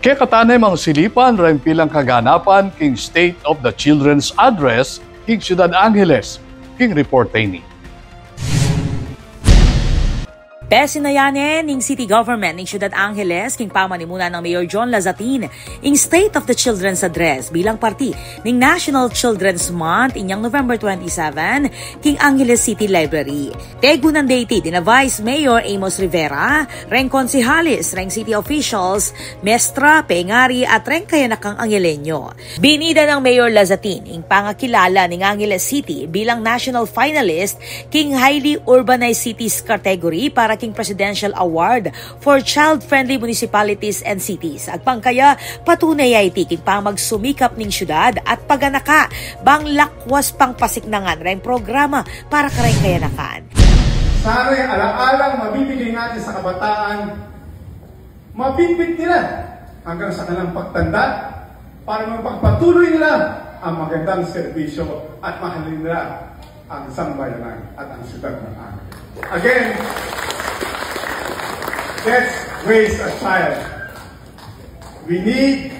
Kaya katanay mga silipan rin pilang kaganapan king State of the Children's Address king Ciudad Angeles, king report ni. Pesinayanen ning City Government ng Ciudad Angeles king pamanimunan ng Mayor John Lazatin ing State of the Children's Address bilang parti ning National Children's Month inyang November 27 king Angeles City Library. Tegunan deiti din na Vice Mayor Amos Rivera, reng konsihalis, reng city officials, mestra, pengari at reng kayanakang Angelenyo. Binida ng Mayor Lazatin ing pangakilala ning Angeles City bilang national finalist king Highly Urbanized Cities category para king Presidential Award for Child-Friendly Municipalities and Cities. Agpangkaya patunay ay tiking pang magsumikap ning syudad at paganaka bang lakwas pang pasiknangan rin programa para kareng kayanakan. Sana yung alaalang mabibigay natin sa kabataan, mabibit nila hanggang sa kanilang pagtanda para mapagpatuloy nila ang magandang serbisyo at mahalin nila ang sambayanan at ang syudad ng Angeles. Again, let's raise a child. We need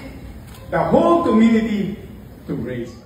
the whole community to raise a child.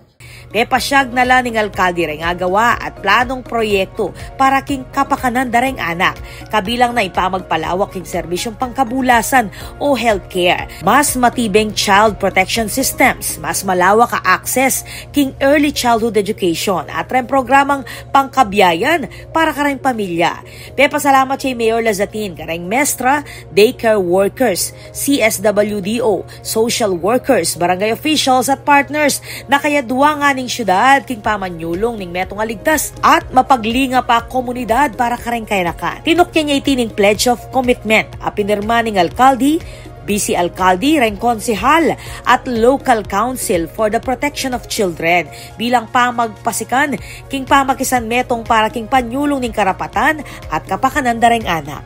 Pepasyag na lang ng alkalde rin agawa at planong proyekto para king kapakanan dareng anak, kabilang na ipamagpalawak king serbisyong pangkabulasan o healthcare, mas matibeng child protection systems, mas malawak ka access king early childhood education at rin programang pangkabiyayan para kareng pamilya. Pepasalamat kay Mayor Lazatin, kareng mestra, daycare workers, CSWDO, social workers, barangay officials at partners na kaya duwangan ning syudad king pamanyulong ning metong aligtas at mapaglinga pa komunidad para kareng kayanakan. Tinukya niya itining pledge of commitment a pinirma ning alkalde, BC Alkalde, ren konsehal at local council for the protection of children bilang pamagpasikan king pamakisan metong para king panyulong ning karapatan at kapakanan dareng anak.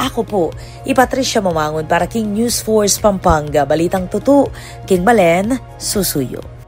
Ako po, Patricia Mamangon para king News Force Pampanga, Balitang Tutu, king Balen, Susuyo.